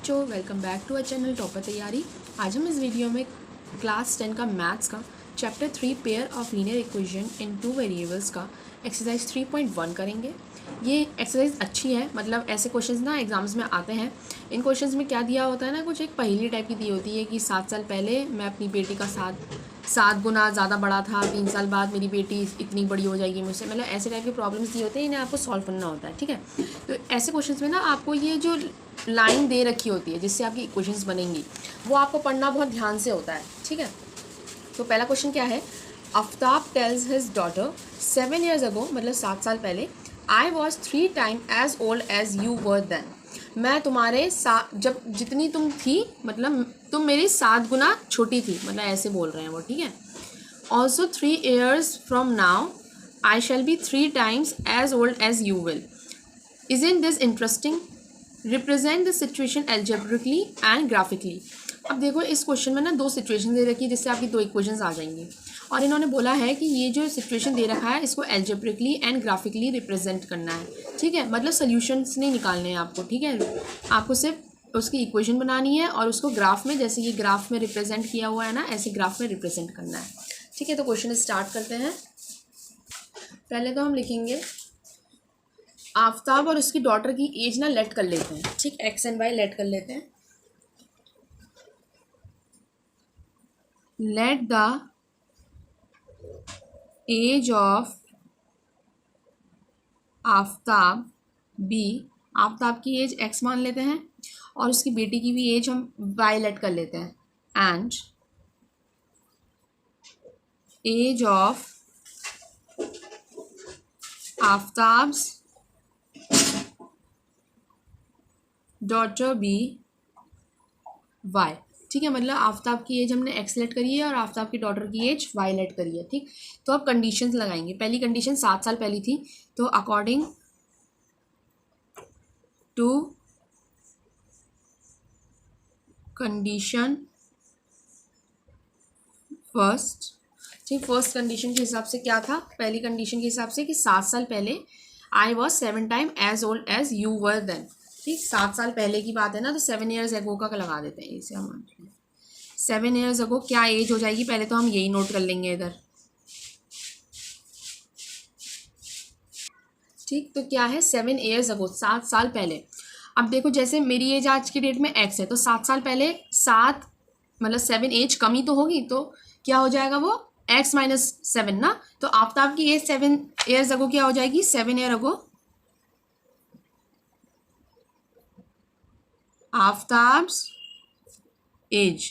बच्चों, welcome back to a channel topper तैयारी। आज हम इस वीडियो में क्लास 10 का मैथ्स का chapter 3 pair of linear equation in two variables का एक्सरसाइज 3.1 करेंगे। ये एक्सरसाइज अच्छी है, मतलब ऐसे क्वेश्चंस ना एग्जाम्स में आते हैं। इन क्वेश्चंस में क्या दिया होता है ना, कुछ एक पहेली टाइप की दी होती है कि 7 साल पहले मैं अपनी बेटी का 7 गुना ज़्यादा बड़ा था, 3 साल बाद मेरी बेटी इतनी बड़ी हो जाएगी मुझसे, मतलब ऐसे टाइप के प्रॉब्लम्स दिए होते हैं, इन्हें आपको सॉल्व करना होता है। ठीक है, तो ऐसे क्वेश्चंस में ना आपको ये जो लाइन दे रखी होती है जिससे आपकी इक्वेशंस बनेंगी, वो आपको पढ़ना बहुत ध्यान से होता है। ठीक है, तो पहला क्वेश्चन क्या है। Aftab tells his daughter 7 years ago, मतलब 7 साल पहले, I was 3 times as old as you were then. मैं तुम्हारे जब जितनी तुम थी, मतलब तुम मेरी 7 गुना छोटी थी, मतलब ऐसे बोल रहे हैं वो। ठीक है, also 3 years from now I shall be 3 times as old as you will. Isn't this interesting? Represent the situation algebraically and graphically. अब देखो, इस क्वेश्चन में ना दो सिचुएशन दे रखी है जिससे आपकी दो इक्वेशंस आ जाएंगी, और इन्होंने बोला है कि ये जो सिचुएशन दे रखा है इसको एल्जेब्रिकली एंड ग्राफिकली रिप्रेजेंट करना है। ठीक है, मतलब सोल्यूशंस नहीं निकालने हैं आपको। ठीक है, आपको सिर्फ उसकी इक्वेशन बनानी है और उसको ग्राफ में, जैसे ये ग्राफ में रिप्रेजेंट किया हुआ है ना, ऐसे ग्राफ में रिप्रेजेंट करना है। ठीक है, तो क्वेश्चन स्टार्ट करते हैं। पहले तो हम लिखेंगे आफ्ताब और उसकी डॉटर की एज ना लेट कर लेते हैं। ठीक, एक्स एंड वाई लेट कर लेते हैं। Let the age of Aftab be, Aftab की एज एक्स मान लेते हैं और उसकी बेटी की भी एज हम वाई लेट कर लेते हैं। And age of Aftab's daughter be Y. ठीक है, मतलब आफ्ताब की एज हमने एक्स लेट करी है और आफ्ताब की डॉटर की एज वाई लेट करी है। ठीक, तो अब कंडीशंस लगाएंगे। पहली कंडीशन 7 साल पहली थी, तो अकॉर्डिंग टू कंडीशन फर्स्ट। ठीक, फर्स्ट कंडीशन के हिसाब से क्या था, पहली कंडीशन के हिसाब से कि 7 साल पहले I was 7 times as old as you were then. ठीक, 7 साल पहले की बात है ना, तो 7 years ago का लगा देते हैं इसे हम। 7 years ago क्या एज हो जाएगी, पहले तो हम यही नोट कर लेंगे इधर। ठीक, तो क्या है 7 years ago, 7 साल पहले। अब देखो, जैसे मेरी एज आज की डेट में x है, तो 7 साल पहले 7 मतलब 7 एज कमी तो होगी, तो क्या हो जाएगा वो x माइनस 7 ना। तो आफ्ताब की एज 7 years ago क्या हो जाएगी, 7 year ago आफ्ताब्स एज,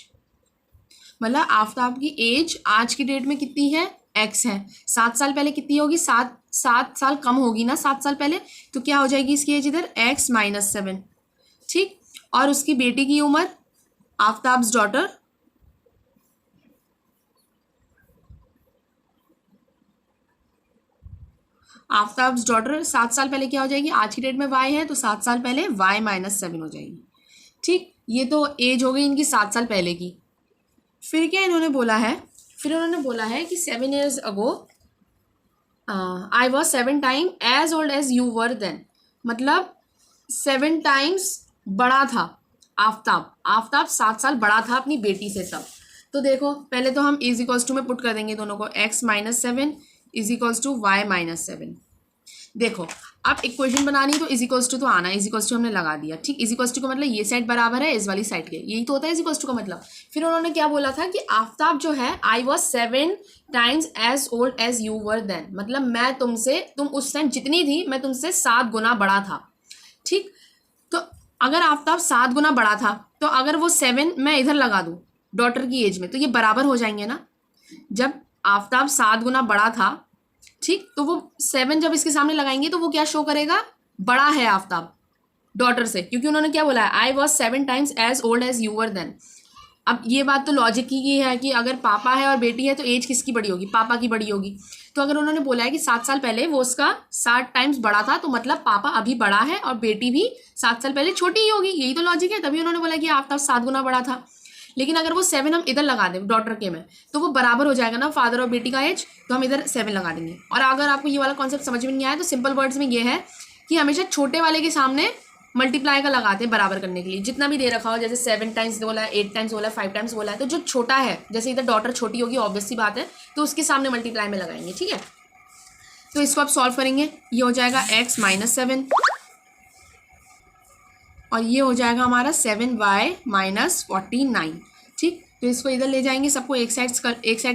मतलब आफ्ताब की एज आज की डेट में कितनी है, x है। 7 साल पहले कितनी होगी, 7 साल कम होगी ना 7 साल पहले, तो क्या हो जाएगी इसकी एज इधर x माइनस 7। ठीक, और उसकी बेटी की उम्र आफ्ताब्स डॉटर आफ्ताब्स डॉटर 7 साल पहले क्या हो जाएगी, आज की डेट में y है तो 7 साल पहले y माइनस 7 हो जाएगी। ठीक, ये तो एज हो गई इनकी 7 साल पहले की। फिर क्या इन्होंने बोला है, फिर उन्होंने बोला है कि 7 years ago I was 7 times as old as you were then, मतलब 7 times बड़ा था आफ्ताब 7 साल बड़ा था अपनी बेटी से तब। तो देखो, पहले तो हम इज इक्वल्स टू में पुट कर देंगे दोनों को, x minus 7 is equals to Y minus 7। देखो, अब इक्वेशन बनानी तो इज इक्वल्स टू तो आना, इज इक्वल्स टू हमने लगा दिया। ठीक, इज इक्वल्स टू का मतलब ये साइड बराबर है इस वाली साइड के, यही तो होता है इज इक्वल्स टू का मतलब। फिर उन्होंने क्या बोला था कि आफ्ताब जो है I was 7 times as old as you were then, मतलब मैं तुमसे, तुम उस टाइम जितनी थी मैं तुमसे 7 गुना बड़ा था। ठीक, तो अगर आफ्ताब 7 गुना बड़ा था, तो अगर वो 7 मैं इधर लगा दूँ डॉटर की एज में, तो ये बराबर हो जाएंगे ना। जब आफ्ताब 7 गुना बड़ा था, ठीक, तो वो 7 जब इसके सामने लगाएंगे तो वो क्या शो करेगा, बड़ा है आफ्ताब डॉटर से, क्योंकि उन्होंने क्या बोला है, I was 7 times as old as you were then. अब ये बात तो लॉजिक की है कि अगर पापा है और बेटी है तो एज किसकी बड़ी होगी, पापा की बड़ी होगी। तो अगर उन्होंने बोला है कि 7 साल पहले वो उसका 7 times बड़ा था, तो मतलब पापा अभी बड़ा है और बेटी भी 7 साल पहले छोटी ही होगी, यही तो लॉजिक है। तभी उन्होंने बोला कि आफ्ताब 7 गुना बड़ा था। लेकिन अगर वो 7 हम इधर लगा दें डॉटर के में, तो वो बराबर हो जाएगा ना फादर और बेटी का एज, तो हम इधर 7 लगा देंगे। और अगर आपको ये वाला कॉन्सेप्ट समझ में नहीं आया तो सिंपल वर्ड्स में ये है कि हमेशा छोटे वाले के सामने मल्टीप्लाई का लगाते हैं बराबर करने के लिए, जितना भी दे रखा हो, जैसे 7 टाइम्स बोला है, 8 टाइम्स बोला है, 5 टाइम्स बोला है, तो जो छोटा है, जैसे इधर डॉटर छोटी होगी ऑब्वियस सी बात है, तो उसके सामने मल्टीप्लाई में लगाएंगे, ठीक है। तो इसको आप सॉल्व करेंगे, ये हो जाएगा x माइनस 7 और ये हो जाएगा हमारा 7y माइनस 49, ठीक। तो इसको इधर ले जाएंगे, सबको एक साइड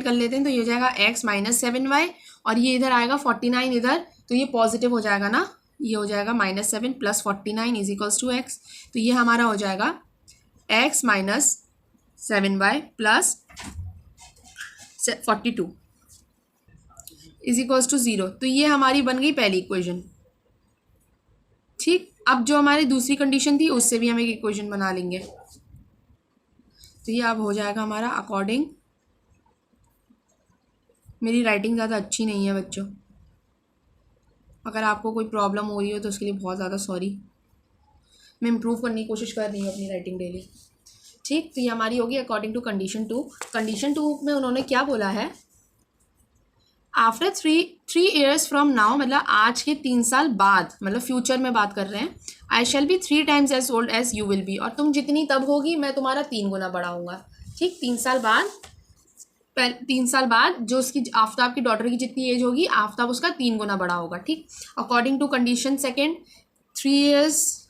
कर लेते हैं, तो ये हो जाएगा x माइनस 7y और ये इधर आएगा 49 इधर, तो ये पॉजिटिव हो जाएगा ना, ये हो जाएगा -7 + 49 इज इक्वल्स टू x। तो ये हमारा हो जाएगा x minus 7y plus 42 is equals to 0। तो ये हमारी बन गई पहली इक्वेशन, ठीक। अब जो हमारी दूसरी कंडीशन थी उससे भी हम एक इक्वेशन बना लेंगे, तो ये अब हो जाएगा हमारा अकॉर्डिंग, मेरी राइटिंग ज़्यादा अच्छी नहीं है बच्चों, अगर आपको कोई प्रॉब्लम हो रही हो तो उसके लिए बहुत ज़्यादा सॉरी, मैं इम्प्रूव करने की कोशिश कर रही हूँ अपनी राइटिंग डेली, ठीक। तो ये हमारी होगी अकॉर्डिंग टू कंडीशन 2। कंडीशन 2 में उन्होंने क्या बोला है, after three years from now, मतलब आज के 3 साल बाद, मतलब फ्यूचर में बात कर रहे हैं, I shall be 3 times as old as you will be, और तुम जितनी तब होगी मैं तुम्हारा 3 गुना बड़ा होऊंगा, ठीक। 3 साल बाद जो उसकी आफ्ताब की डॉटर की जितनी एज होगी, आफ्ताब उसका 3 गुना बड़ा होगा, ठीक। According to condition second, 3 years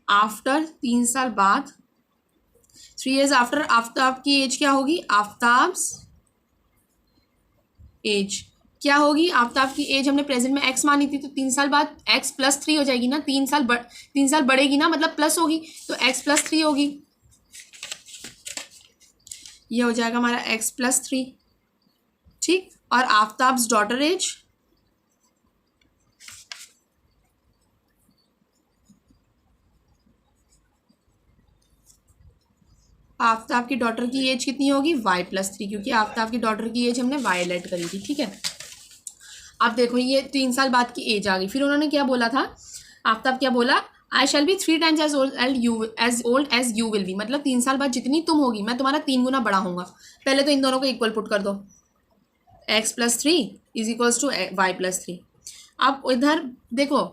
after, 3 साल बाद, 3 ईयर्स आफ्टर आफ्ताब की एज क्या होगी, आफ्ताब्स एज क्या होगी, आफ्ताब की एज हमने प्रेजेंट में x मानी थी, तो 3 साल बाद x + 3 हो जाएगी ना, 3 साल बढ़ेगी ना, मतलब प्लस होगी, तो x + 3 होगी, ये हो जाएगा हमारा x + 3, ठीक। और आफ्ताब्स डॉटर एज, आफ्ताब की डॉटर की एज कितनी होगी, y + 3, क्योंकि आफ्ताब की डॉटर की एज हमने y ऐड करी थी, ठीक है। अब देखो ये 3 साल बाद की एज आ गई, फिर उन्होंने क्या बोला था, आफ्ताब क्या बोला, I shall be 3 times as old as you will be, मतलब 3 साल बाद जितनी तुम होगी मैं तुम्हारा 3 गुना बड़ा होऊंगा। पहले तो इन दोनों को इक्वल पुट कर दो, x + 3 is equals to y + 3। अब इधर देखो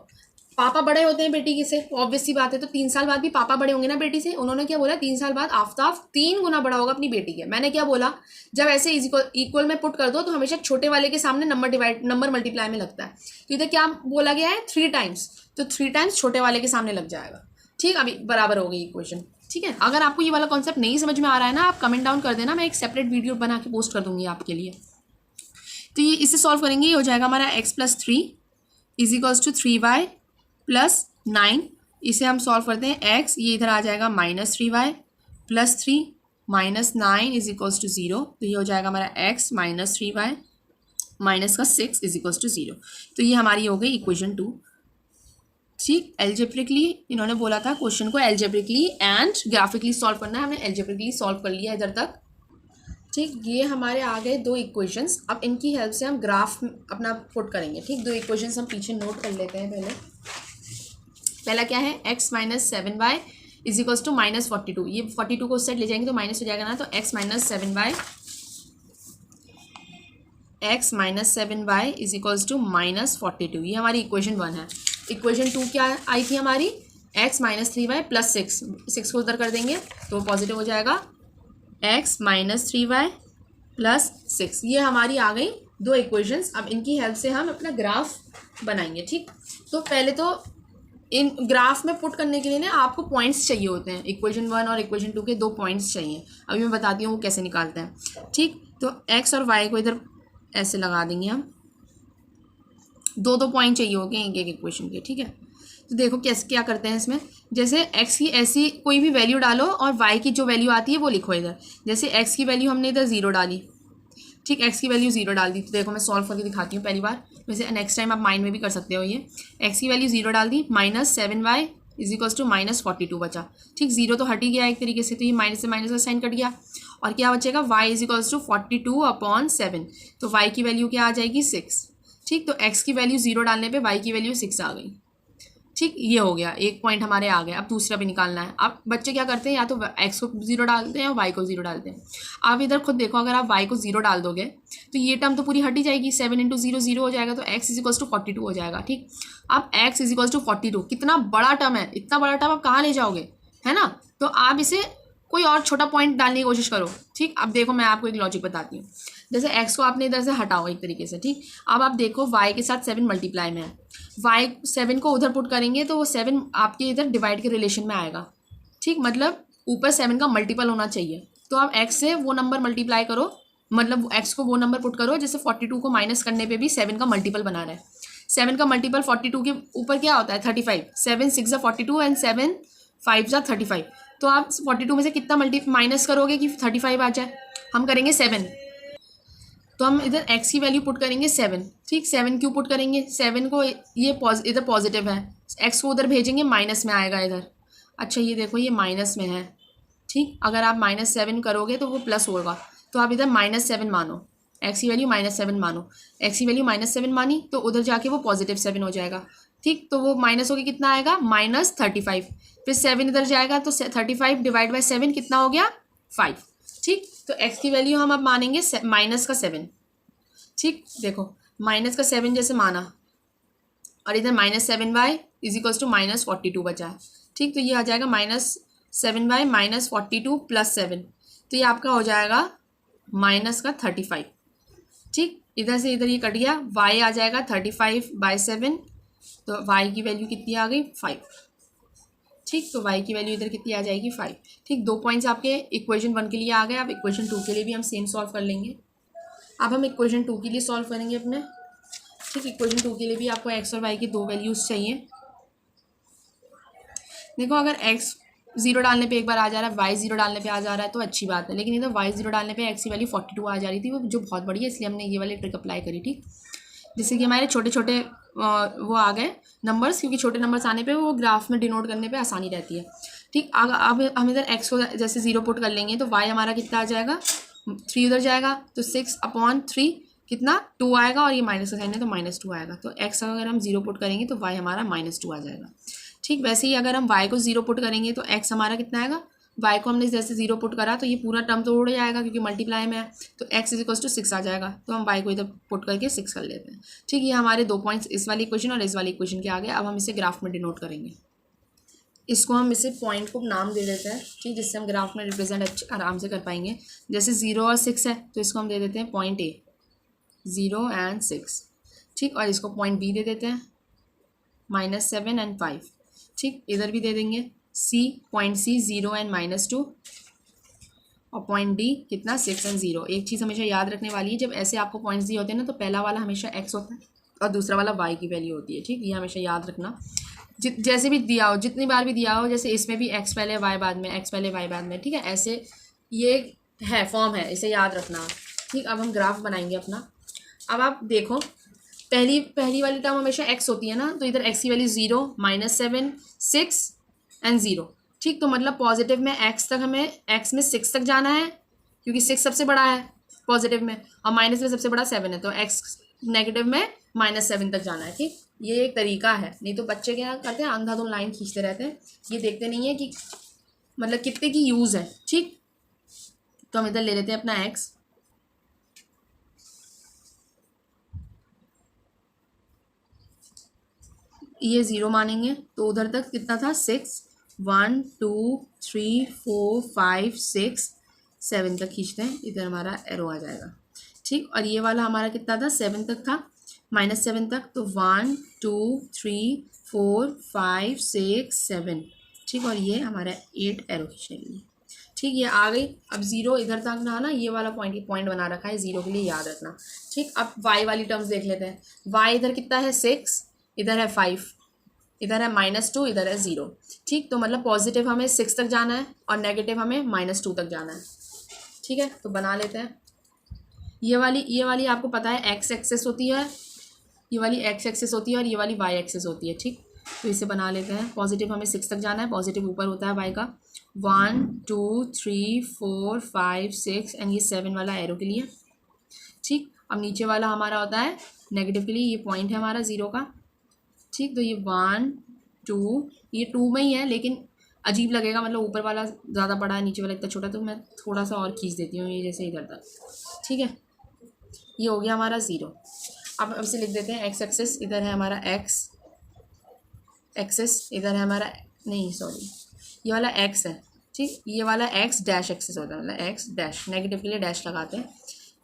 पापा बड़े होते हैं बेटी की से, ऑब्वियस सी बात है, तो 3 साल बाद भी पापा बड़े होंगे ना बेटी से। उन्होंने क्या बोला, 3 साल बाद आफ्ताब 3 गुना बड़ा होगा अपनी बेटी के। मैंने क्या बोला, जब ऐसे इक्वल में पुट कर दो तो हमेशा छोटे वाले के सामने नंबर मल्टीप्लाई में लगता है, तो इधर क्या बोला गया है 3 टाइम्स, तो 3 टाइम्स छोटे वाले के सामने लग जाएगा, ठीक। अभी बराबर हो गई इक्वेशन, ठीक है। अगर आपको ये वाला कॉन्सेप्ट नहीं समझ में आ रहा है ना, आप कमेंट डाउन कर देना, मैं एक सेपरेट वीडियो बना के पोस्ट कर दूंगी आपके लिए। तो ये इससे सॉल्व करेंगे, ये हो जाएगा हमारा x + 3 is equals to 3y + 9, इसे हम सॉल्व करते हैं, x ये इधर आ जाएगा -3y + 3 - 9 इज इक्वल्स टू 0, तो ये हो जाएगा हमारा x - 3y -6 is equals to 0। तो ये हमारी हो गई इक्वेशन 2, ठीक। एल्जेब्रिकली इन्होंने बोला था क्वेश्चन को एल्जेब्रिकली एंड ग्राफिकली सॉल्व करना है, हमने एल्जेब्रिकली सॉल्व कर लिया इधर तक, ठीक। ये हमारे आ गए 2 इक्वेशंस, अब इनकी हेल्प से हम ग्राफ अपना पुट करेंगे, ठीक। 2 इक्वेशंस हम पीछे नोट कर लेते हैं। पहला क्या है, x - 7y is equals to -42, ये 42 को उस साइड ले जाएंगे तो माइनस हो जाएगा ना, तो x - 7y is equals to -42, ये हमारी इक्वेशन 1 है। इक्वेशन 2 क्या आई थी हमारी, x - 3y + 6 को उधर कर देंगे तो पॉजिटिव हो जाएगा, x - 3y + 6, ये हमारी आ गई 2 इक्वेशंस। अब इनकी हेल्प से हम अपना ग्राफ बनाएंगे, ठीक। तो पहले तो इन ग्राफ में पुट करने के लिए ना आपको पॉइंट्स चाहिए होते हैं, इक्वेशन 1 और इक्वेशन 2 के 2 पॉइंट्स चाहिए, अभी मैं बताती हूँ वो कैसे निकालते हैं, ठीक। तो x और y को इधर ऐसे लगा देंगे हम, 2 पॉइंट चाहिए होंगे एक इक्वेशन के, ठीक है। तो देखो कैसे क्या करते हैं इसमें, जैसे x की ऐसी कोई भी वैल्यू डालो और y की जो वैल्यू आती है वो लिखो इधर। जैसे x की वैल्यू हमने इधर 0 डाली, ठीक, x की वैल्यू 0 डाल दी, तो देखो मैं सॉल्व करके दिखाती हूँ पहली बार, वैसे नेक्स्ट टाइम आप माइंड में भी कर सकते हो। ये x की वैल्यू 0 डाल दी, -7y इज इक्वल्स टू -42 बचा, ठीक। 0 तो हट ही गया एक तरीके से, तो ये माइनस से माइनस का साइन कट गया, और क्या बचेगा, y इज इक्वल्स टू 42/7, तो y की वैल्यू क्या आ जाएगी 6, ठीक। तो x की वैल्यू 0 डालने पे y की वैल्यू 6 आ गई, ठीक, ये हो गया, एक पॉइंट हमारे आ गया। अब दूसरा भी निकालना है। अब बच्चे क्या करते हैं, या तो एक्स को जीरो डालते हैं या वाई को जीरो डालते हैं। आप इधर खुद देखो, अगर आप वाई को जीरो डाल दोगे तो ये टर्म तो पूरी हट ही जाएगी, 7 इंटू जीरो जीरो हो जाएगा, तो एक्स इज इक्वल्स टू 42 हो जाएगा। ठीक, अब एक्स इज इक्वल्स टू 42 कितना बड़ा टर्म है, इतना बड़ा टर्म आप कहाँ ले जाओगे, है ना। तो आप इसे कोई और छोटा पॉइंट डालने की कोशिश करो। ठीक, अब देखो मैं आपको एक लॉजिक बताती हूँ। जैसे एक्स को आपने इधर से हटाओ एक तरीके से। ठीक, अब आप देखो वाई के साथ 7 मल्टीप्लाई में है, वाई 7 को उधर पुट करेंगे तो वो 7 आपके इधर डिवाइड के रिलेशन में आएगा। ठीक, मतलब ऊपर 7 का मल्टीपल होना चाहिए। तो आप एक्स से वो नंबर मल्टीप्लाई करो, मतलब एक्स को वो नंबर पुट करो जैसे 42 को माइनस करने पे भी 7 का मल्टीपल बना रहा है। 7 का मल्टीपल 42 के ऊपर क्या होता है, 35। 7 6 ज़ा 42 एंड 7 5 ज़ा 35। तो आप 42 में से कितना माइनस करोगे कि 35 आ जाए। हम करेंगे 7, तो हम इधर x की वैल्यू पुट करेंगे 7। ठीक, 7 क्यों पुट करेंगे, 7 को ये इधर पॉजिटिव है, x को उधर भेजेंगे माइनस में आएगा इधर। अच्छा ये देखो ये माइनस में है। ठीक, अगर आप -7 करोगे तो वो प्लस होगा, तो आप इधर -7 मानो, x की वैल्यू -7 मानो। x की वैल्यू -7 मानी तो उधर जाके वो +7 हो जाएगा। ठीक, तो वो माइनस होकर कितना आएगा, -35। फिर 7 इधर जाएगा तो 35 डिवाइड बाई 7 कितना हो गया, 5। ठीक, तो x की वैल्यू हम अब मानेंगे -7। ठीक, देखो -7 जैसे माना और इधर -7y इज इक्वल्स टू -42 बचा है। ठीक, तो ये आ जाएगा -7y -42 + 7, तो ये आपका हो जाएगा -35। ठीक, इधर से इधर ये कट गया, y आ जाएगा 35/7, तो y की वैल्यू कितनी आ गई, 5। ठीक, तो y की वैल्यू इधर कितनी आ जाएगी, 5। ठीक, 2 पॉइंट्स आपके इक्वेशन 1 के लिए आ गए। अब इक्वेशन 2 के लिए भी हम सेम सॉल्व कर लेंगे। अब हम इक्वेशन 2 के लिए सॉल्व करेंगे अपने। ठीक, इक्वेशन 2 के लिए भी आपको x और y की 2 वैल्यूज़ चाहिए। देखो अगर x 0 डालने पे एक बार आ जा रहा है, y 0 डालने पे आ जा रहा है तो अच्छी बात है, लेकिन इधर y 0 डालने पे x की वैल्यू 42 आ जा रही थी, वो जो बहुत बढ़िया, इसलिए हमने ये वाली ट्रिक अप्लाई करी। ठीक, जिससे कि हमारे छोटे छोटे वो आ गए नंबर्स, क्योंकि छोटे नंबर्स आने पे वो ग्राफ में डिनोट करने पे आसानी रहती है। ठीक, अब हम इधर x को जैसे 0 पुट कर लेंगे तो y हमारा कितना आ जाएगा, 3 उधर जाएगा तो 6/3 कितना 2 आएगा, और ये माइनस का साइन है तो -2 आएगा। तो x अगर हम 0 पुट करेंगे तो y हमारा -2 आ जाएगा। ठीक, वैसे ही अगर हम y को 0 पुट करेंगे तो x हमारा कितना आएगा, y को हमने जैसे 0 पुट करा तो ये पूरा टर्म तो उड़ जाएगा क्योंकि मल्टीप्लाई में है, तो x इज इक्वल्स टू 6 आ जाएगा। तो हम y को इधर पुट करके 6 कर लेते हैं। ठीक, ये हमारे 2 पॉइंट्स इस वाली इक्वेशन और इस वाली इक्वेशन के आ गए। अब हम इसे ग्राफ में डिनोट करेंगे। इसको हम इसे पॉइंट को नाम दे देते हैं। ठीक, जिससे हम ग्राफ में रिप्रेजेंट आराम से कर पाएंगे। जैसे 0 और 6 है तो इसको हम दे देते हैं पॉइंट A, 0 एंड 6। ठीक, और इसको पॉइंट B दे देते हैं -7 एंड 5। ठीक, इधर भी दे देंगे पॉइंट C 0 एंड -2, और पॉइंट D कितना 6 एंड 0। एक चीज़ हमेशा याद रखने वाली है, जब ऐसे आपको पॉइंट्स दिए होते हैं ना तो पहला वाला हमेशा x होता है और दूसरा वाला y की वैल्यू होती है। ठीक, ये हमेशा याद रखना, जैसे भी दिया हो, जितनी बार भी दिया हो, जैसे इसमें भी x पहले y बाद में, x पहले y बाद में। ठीक है, ऐसे ये है फॉर्म है, इसे याद रखना। ठीक, अब हम ग्राफ बनाएंगे अपना। अब आप देखो पहली वाली टर्म हमेशा x होती है ना, तो इधर x की वैल्यू 0, -7, 6 एंड 0। ठीक, तो मतलब पॉजिटिव में x तक हमें x में 6 तक जाना है क्योंकि 6 सबसे बड़ा है पॉजिटिव में, और माइनस में सबसे बड़ा 7 है, तो x नेगेटिव में -7 तक जाना है। ठीक, ये एक तरीका है, नहीं तो बच्चे क्या करते हैं, अंधाधुंध लाइन खींचते रहते हैं, ये देखते नहीं है कि मतलब कितने की यूज़ है। ठीक, तो हम इधर ले लेते हैं अपना x, ये 0 मानेंगे तो उधर तक कितना था, 6, 1 2 3 4 5 6 7 तक खींचते हैं, इधर हमारा एरो आ जाएगा। ठीक, और ये वाला हमारा कितना था, 7 तक था, -7 तक, तो 1 2 3 4 5 6 7। ठीक, और ये हमारा 8 एरो खींचने के लिए। ठीक, ये आ गई। अब 0 इधर तक ना आना, ये वाला पॉइंट बना रखा है 0 के लिए, याद रखना। ठीक, अब y वाली टर्म्स देख लेते हैं। y इधर कितना है, 6, इधर है 5, इधर है -2, इधर है 0। ठीक, तो मतलब पॉजिटिव हमें 6 तक जाना है और नेगेटिव हमें -2 तक जाना है। ठीक है, तो बना लेते हैं। ये वाली आपको पता है x एक्सेस होती है, ये वाली x एक्सेस होती है और ये वाली y एक्सेस होती है। ठीक, तो इसे बना लेते हैं। पॉजिटिव हमें 6 तक जाना है, पॉजिटिव ऊपर होता है y का, 1 2 3 4 5 6 एंड ये 7 वाला एरो के लिए। ठीक, अब नीचे वाला हमारा होता है नेगेटिव के लिए, ये पॉइंट है हमारा 0 का। ठीक, तो ये 1 2, ये 2 में ही है लेकिन अजीब लगेगा, मतलब ऊपर वाला ज़्यादा बड़ा है नीचे वाला इतना छोटा, तो मैं थोड़ा सा और खींच देती हूँ ये जैसे इधर तक, ठीक है। ये हो गया हमारा 0। अब इसे लिख देते हैं एक्स एक्सिस, इधर है हमारा एक्स एक्सिस, इधर है हमारा, नहीं सॉरी ये वाला एक्स है, ठीक, ये वाला एक्स डैश एक्सिस होता है, मतलब एक्स डैश, नेगेटिव के लिए डैश लगाते हैं,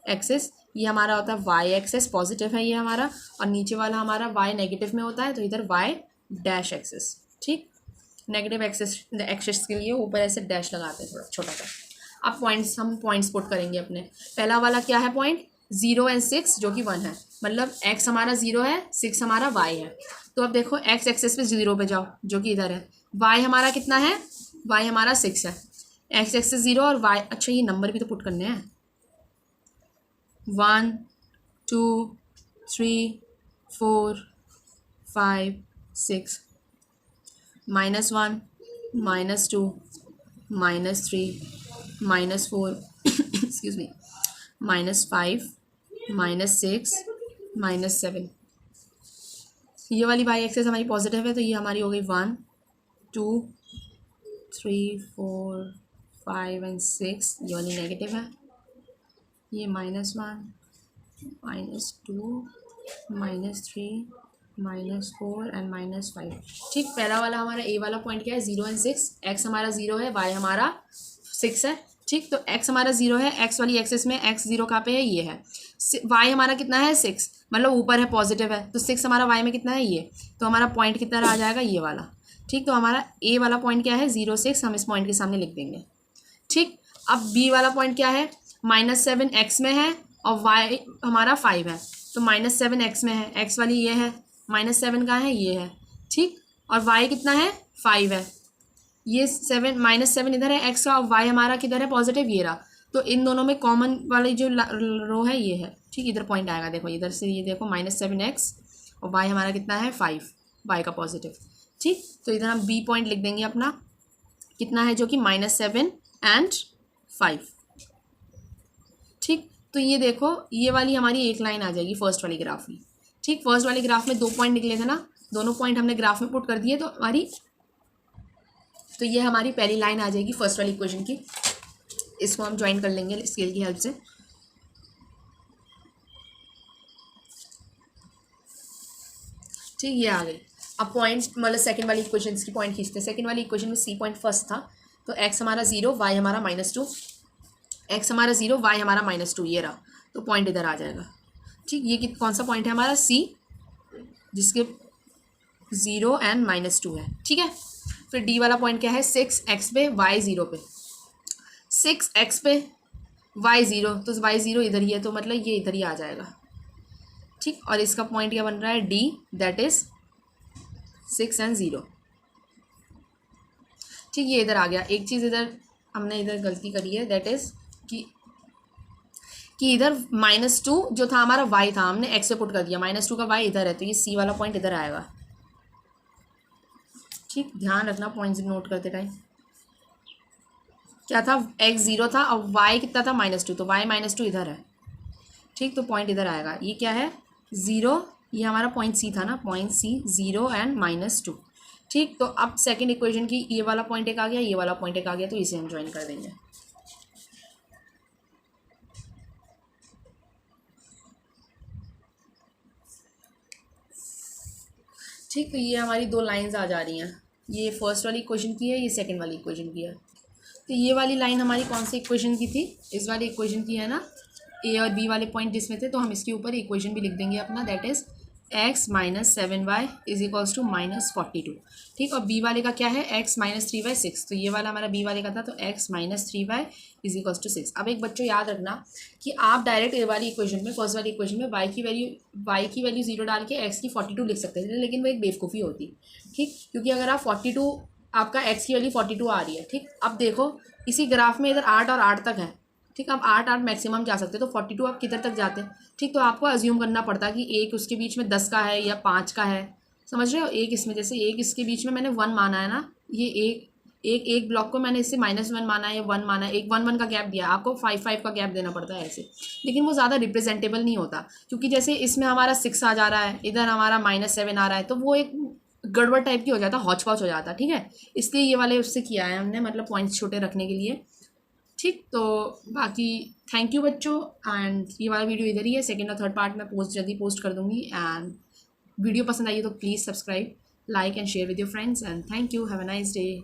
एक्सिस। ये हमारा होता है वाई एक्सिस, पॉजिटिव है ये हमारा, और नीचे वाला हमारा वाई नेगेटिव में होता है, तो इधर वाई डैश एक्सिस, ठीक। नेगेटिव एक्सिस एक्सिस के लिए ऊपर ऐसे डैश लगाते हैं थोड़ा छोटा सा। अब पॉइंट्स, हम पॉइंट्स पुट करेंगे अपने। पहला वाला क्या है पॉइंट, 0 और 6 जो कि 1 है, मतलब x हमारा 0 है, 6 हमारा y है। तो अब देखो x एक्सिस पे 0 पे जाओ जो कि इधर है, y हमारा कितना है, y हमारा 6 है, x एक्सिस 0 और y, अच्छा ये नंबर भी तो पुट करने हैं, 1 2 3 4 5 6, -1 -2 -3 -4 एक्सक्यूज मी, -5 -6 -7। ये वाली वाई एक्सेस हमारी पॉजिटिव है, तो ये हमारी हो गई 1 2 3 4 5 एंड 6, ये वाली नेगेटिव है, ये -1 -2 -3 -4 एंड -5, ठीक। पहला वाला हमारा ए वाला पॉइंट क्या है, 0 और 6, एक्स हमारा 0 है, वाई हमारा 6 है, ठीक। तो x हमारा 0 है, x वाली एक्सिस में x 0 कहाँ पे है, ये है। y हमारा कितना है 6, मतलब ऊपर है पॉजिटिव है, तो 6 हमारा y में कितना है ये, तो हमारा पॉइंट कितना आ जाएगा ये वाला, ठीक। तो हमारा a वाला पॉइंट क्या है 0 6, हम इस पॉइंट के सामने लिख देंगे, ठीक। अब b वाला पॉइंट क्या है, -7 x में है और y हमारा 5 है, तो -7 x में है, x वाली ये है, -7 कहाँ है ये है, ठीक। और y कितना है 5 है, ये 7 -7 इधर है x का, और y हमारा किधर है पॉजिटिव, ये रहा। तो इन दोनों में कॉमन वाली जो रो है ये है, ठीक। इधर पॉइंट आएगा, देखो इधर से ये देखो -7x और y हमारा कितना है 5, y का पॉजिटिव, ठीक। तो इधर हम b पॉइंट लिख देंगे अपना, कितना है जो कि -7 एंड 5, ठीक। तो ये देखो ये वाली हमारी एक लाइन आ जाएगी फर्स्ट वाली ग्राफ में, ठीक। फर्स्ट वाली ग्राफ में 2 पॉइंट निकले थे ना, दोनों पॉइंट हमने ग्राफ में पुट कर दिए, तो ये हमारी पहली लाइन आ जाएगी फर्स्ट वाली इक्वेशन की। इसको हम ज्वाइन कर लेंगे स्केल की हेल्प से, ठीक। ये आ गई। अब पॉइंट मतलब सेकंड वाली इक्वेशन की पॉइंट खींचते हैं। सेकंड वाली इक्वेशन में सी पॉइंट फर्स्ट था, तो x हमारा 0, y हमारा -2, x हमारा 0, y हमारा -2, ये रहा, तो पॉइंट इधर आ जाएगा, ठीक। ये कौन सा पॉइंट है हमारा c, जिसके 0 एंड -2 है, ठीक है। फिर d वाला पॉइंट क्या है, 6x पे y 0 पे, 6x पे y 0, तो y 0 इधर ही है, तो मतलब ये इधर ही आ जाएगा, ठीक। और इसका पॉइंट क्या बन रहा है, d, दैट इज 6 एंड 0, ठीक। ये इधर आ गया। एक चीज़ इधर हमने इधर गलती करी है, दैट इज कि इधर -2 जो था हमारा y था, हमने x पे पुट कर दिया, -2 का y इधर है, तो ये c वाला पॉइंट इधर आएगा, ठीक। ध्यान रखना पॉइंट्स नोट करते टाइम, क्या था x 0 था और y कितना था -2, तो y -2 इधर है, ठीक। तो पॉइंट इधर आएगा, ये क्या है 0, ये हमारा पॉइंट c था ना, पॉइंट c 0 एंड -2, ठीक। तो अब सेकंड इक्वेशन की ये वाला पॉइंट एक आ गया, ये वाला पॉइंट एक आ गया, तो इसे हम ज्वाइन कर देंगे, ठीक। तो ये हमारी 2 लाइंस आ जा रही हैं, ये फर्स्ट वाली इक्वेशन की है, ये सेकंड वाली इक्वेशन की है। तो ये वाली लाइन हमारी कौन सी इक्वेशन की थी, इस वाली इक्वेशन की है ना, ए और बी वाले पॉइंट जिसमें थे, तो हम इसके ऊपर इक्वेशन भी लिख देंगे अपना, that is x - 7y is equals to -42, ठीक। और बी वाले का क्या है, x - 3y 6, तो ये वाला हमारा बी वाले का था, तो x - 3y is equals to 6। अब एक बच्चों याद रखना कि आप डायरेक्ट ए वाली इक्वेशन में, फर्स्ट वाली इक्वेशन में y की वैल्यू 0 डाल के x की 42 लिख सकते थे, लेकिन वो एक बेवकूफ़ी होती, ठीक। क्योंकि अगर आप 42, आपका x की वैल्यू 42 आ रही है, ठीक। अब देखो इसी ग्राफ में इधर 8 और 8 तक है, ठीक। आप 8 मैक्सिमम जा सकते, तो 42 आप किधर तक जाते, ठीक। तो आपको अज्यूम करना पड़ता कि एक उसके बीच में 10 का है या 5 का है, समझ रहे हो। एक इसमें जैसे एक इसके बीच में मैंने 1 माना है ना, ये एक ब्लॉक को मैंने इससे -1 माना है या 1 माना है, एक 1 का गैप दिया, आपको 5 का गैप देना पड़ता है ऐसे, लेकिन वो ज़्यादा रिप्रेजेंटेबल नहीं होता, क्योंकि जैसे इसमें हमारा 6 आ जा रहा है, इधर हमारा -7 आ रहा है, तो वो एक गड़बड़ टाइप की हो जाता, हौच पौच हो जाता, ठीक है। इसलिए ये वाले उससे किया है हमने, मतलब पॉइंट्स छोटे रखने के लिए, ठीक। तो बाकी थैंक यू बच्चों, एंड ये वाला वीडियो इधर ही है, सेकंड और थर्ड पार्ट में जल्दी पोस्ट कर दूँगी। एंड वीडियो पसंद आई तो please subscribe, like and share with your friends, and thank you, have a nice day.